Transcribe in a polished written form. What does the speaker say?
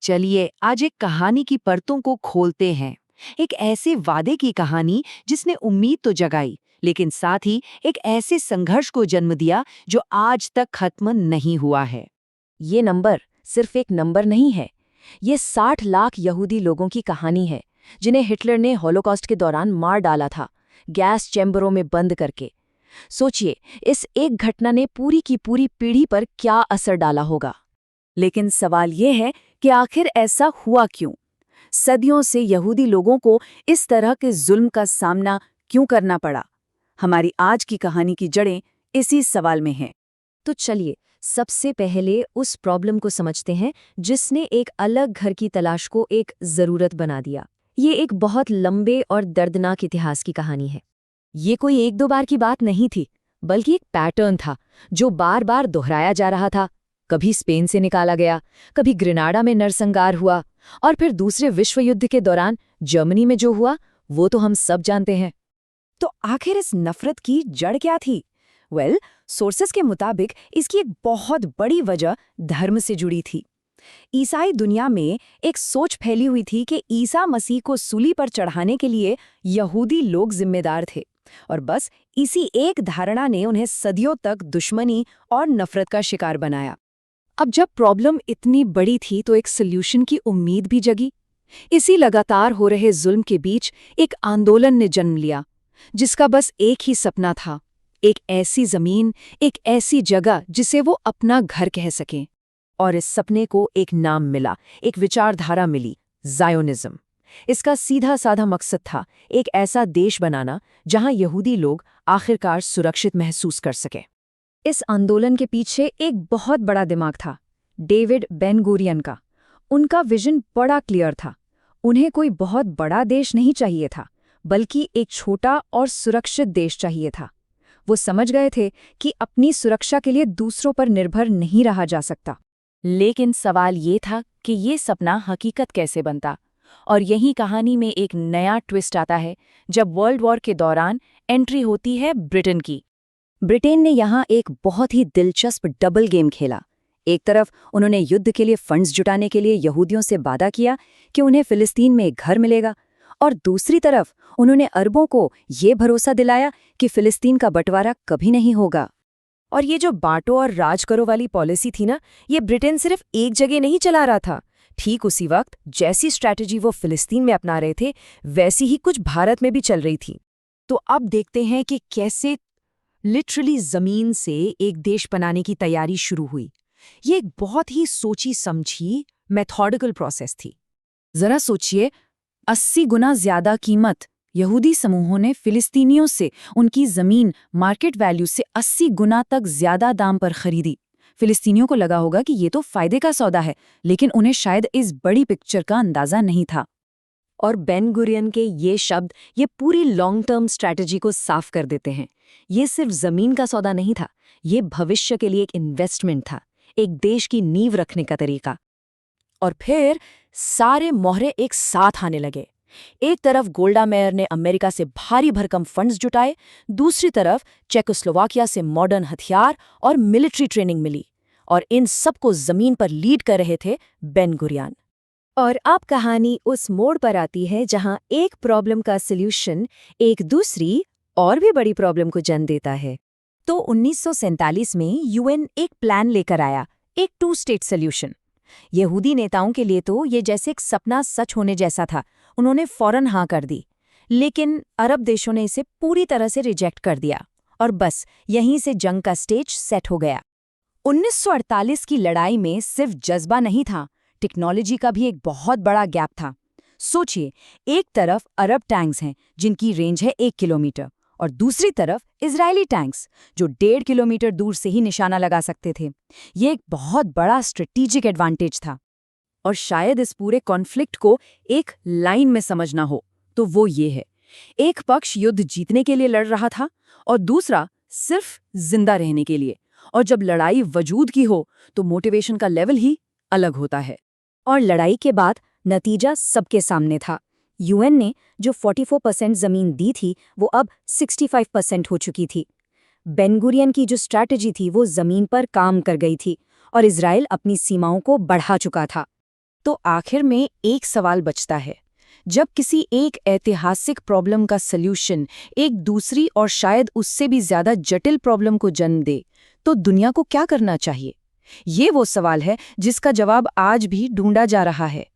चलिए आज एक कहानी की परतों को खोलते हैं। एक ऐसे वादे की कहानी जिसने उम्मीद तो जगाई, लेकिन साथ ही एक ऐसे संघर्ष को जन्म दिया जो आज तक खत्म नहीं हुआ है। ये नंबर सिर्फ एक नंबर नहीं है। ये 60 लाख यहूदी लोगों की कहानी है जिन्हें हिटलर ने हॉलोकॉस्ट के दौरान मार डाला था, गैस चैम्बरों में बंद करके। सोचिए, इस एक घटना ने पूरी की पूरी पीढ़ी पर क्या असर डाला होगा। लेकिन सवाल ये है कि आखिर ऐसा हुआ क्यों? सदियों से यहूदी लोगों को इस तरह के जुल्म का सामना क्यों करना पड़ा? हमारी आज की कहानी की जड़ें इसी सवाल में हैं। तो चलिए सबसे पहले उस प्रॉब्लम को समझते हैं जिसने एक अलग घर की तलाश को एक ज़रूरत बना दिया। ये एक बहुत लंबे और दर्दनाक इतिहास की कहानी है। ये कोई एक दो बार की बात नहीं थी, बल्कि एक पैटर्न था जो बार बार दोहराया जा रहा था। कभी स्पेन से निकाला गया, कभी ग्रेनाडा में नरसंहार हुआ, और फिर दूसरे विश्व युद्ध के दौरान जर्मनी में जो हुआ वो तो हम सब जानते हैं। तो आखिर इस नफरत की जड़ क्या थी? सोर्सेस के मुताबिक इसकी एक बहुत बड़ी वजह धर्म से जुड़ी थी। ईसाई दुनिया में एक सोच फैली हुई थी कि ईसा मसीह को सूली पर चढ़ाने के लिए यहूदी लोग जिम्मेदार थे, और बस इसी एक धारणा ने उन्हें सदियों तक दुश्मनी और नफरत का शिकार बनाया। अब जब प्रॉब्लम इतनी बड़ी थी तो एक सल्यूशन की उम्मीद भी जगी। इसी लगातार हो रहे जुल्म के बीच एक आंदोलन ने जन्म लिया जिसका बस एक ही सपना था, एक ऐसी जमीन, एक ऐसी जगह जिसे वो अपना घर कह सकें। और इस सपने को एक नाम मिला, एक विचारधारा मिली, ज़ायोनिज़्म। इसका सीधा साधा मकसद था एक ऐसा देश बनाना जहां यहूदी लोग आखिरकार सुरक्षित महसूस कर सकें। इस आंदोलन के पीछे एक बहुत बड़ा दिमाग था, डेविड बेन गुरियन का। उनका विजन बड़ा क्लियर था। उन्हें कोई बहुत बड़ा देश नहीं चाहिए था, बल्कि एक छोटा और सुरक्षित देश चाहिए था। वो समझ गए थे कि अपनी सुरक्षा के लिए दूसरों पर निर्भर नहीं रहा जा सकता। लेकिन सवाल ये था कि ये सपना हकीकत कैसे बनता? और यही कहानी में एक नया ट्विस्ट आता है जब वर्ल्ड वॉर के दौरान एंट्री होती है ब्रिटेन की। ब्रिटेन ने यहाँ एक बहुत ही दिलचस्प डबल गेम खेला। एक तरफ उन्होंने युद्ध के लिए फंड्स जुटाने के लिए यहूदियों से वादा किया कि उन्हें फिलिस्तीन में एक घर मिलेगा, और दूसरी तरफ उन्होंने अरबों को ये भरोसा दिलाया कि फिलिस्तीन का बंटवारा कभी नहीं होगा। और ये जो बांटो और राज करो वाली पॉलिसी थी ना, ये ब्रिटेन सिर्फ एक जगह नहीं चला रहा था। ठीक उसी वक्त जैसी स्ट्रैटेजी वो फिलिस्तीन में अपना रहे थे, वैसी ही कुछ भारत में भी चल रही थी। तो अब देखते हैं कि कैसे लिटरली जमीन से एक देश बनाने की तैयारी शुरू हुई। ये एक बहुत ही सोची समझी मेथोडिकल प्रोसेस थी। जरा सोचिए, 80 गुना ज्यादा कीमत यहूदी समूहों ने फिलिस्तीनियों से उनकी जमीन मार्केट वैल्यू से 80 गुना तक ज्यादा दाम पर खरीदी। फिलिस्तीनियों को लगा होगा कि ये तो फायदे का सौदा है, लेकिन उन्हें शायद इस बड़ी पिक्चर का अंदाजा नहीं था। और बेन गुरियन के ये शब्द ये पूरी लॉन्ग टर्म स्ट्रैटेजी को साफ कर देते हैं। ये सिर्फ जमीन का सौदा नहीं था, ये भविष्य के लिए एक इन्वेस्टमेंट था, एक देश की नींव रखने का तरीका। और फिर सारे मोहरे एक साथ आने लगे। एक तरफ गोल्डा मेयर ने अमेरिका से भारी भरकम फंड्स जुटाए, दूसरी तरफ चेकोस्लोवाकिया से मॉडर्न हथियार और मिलिट्री ट्रेनिंग मिली, और इन सबको जमीन पर लीड कर रहे थे बेन गुरियन। और अब कहानी उस मोड़ पर आती है जहां एक प्रॉब्लम का सल्यूशन एक दूसरी और भी बड़ी प्रॉब्लम को जन्म देता है। तो 1947 में यूएन एक प्लान लेकर आया, एक 2 स्टेट सॉल्यूशन। यहूदी नेताओं के लिए तो ये जैसे एक सपना सच होने जैसा था। उन्होंने फौरन हाँ कर दी, लेकिन अरब देशों ने इसे पूरी तरह से रिजेक्ट कर दिया, और बस यहीं से जंग का स्टेज सेट हो गया। 1948 की लड़ाई में सिर्फ जज्बा नहीं था, टेक्नोलॉजी का भी एक बहुत बड़ा गैप था। सोचिए, एक तरफ अरब टैंक्स हैं जिनकी रेंज है 1 किलोमीटर, और दूसरी तरफ इजरायली टैंक्स जो 1.5 किलोमीटर दूर से ही निशाना लगा सकते थे। ये एक बहुत बड़ा स्ट्रेटेजिक एडवांटेज था। और शायद इस पूरे कॉन्फ्लिक्ट को एक लाइन में समझना हो तो वो ये है, एक पक्ष युद्ध जीतने के लिए लड़ रहा था और दूसरा सिर्फ जिंदा रहने के लिए। और जब लड़ाई वजूद की हो तो मोटिवेशन का लेवल ही अलग होता है। और लड़ाई के बाद नतीजा सबके सामने था। यूएन ने जो 44% जमीन दी थी वो अब 65% हो चुकी थी। बेन गुरियन की जो स्ट्रैटेजी थी वो जमीन पर काम कर गई थी, और इजराइल अपनी सीमाओं को बढ़ा चुका था। तो आखिर में एक सवाल बचता है, जब किसी एक ऐतिहासिक प्रॉब्लम का सल्यूशन एक दूसरी और शायद उससे भी ज्यादा जटिल प्रॉब्लम को जन्म दे, तो दुनिया को क्या करना चाहिए? ये वो सवाल है जिसका जवाब आज भी ढूंढा जा रहा है।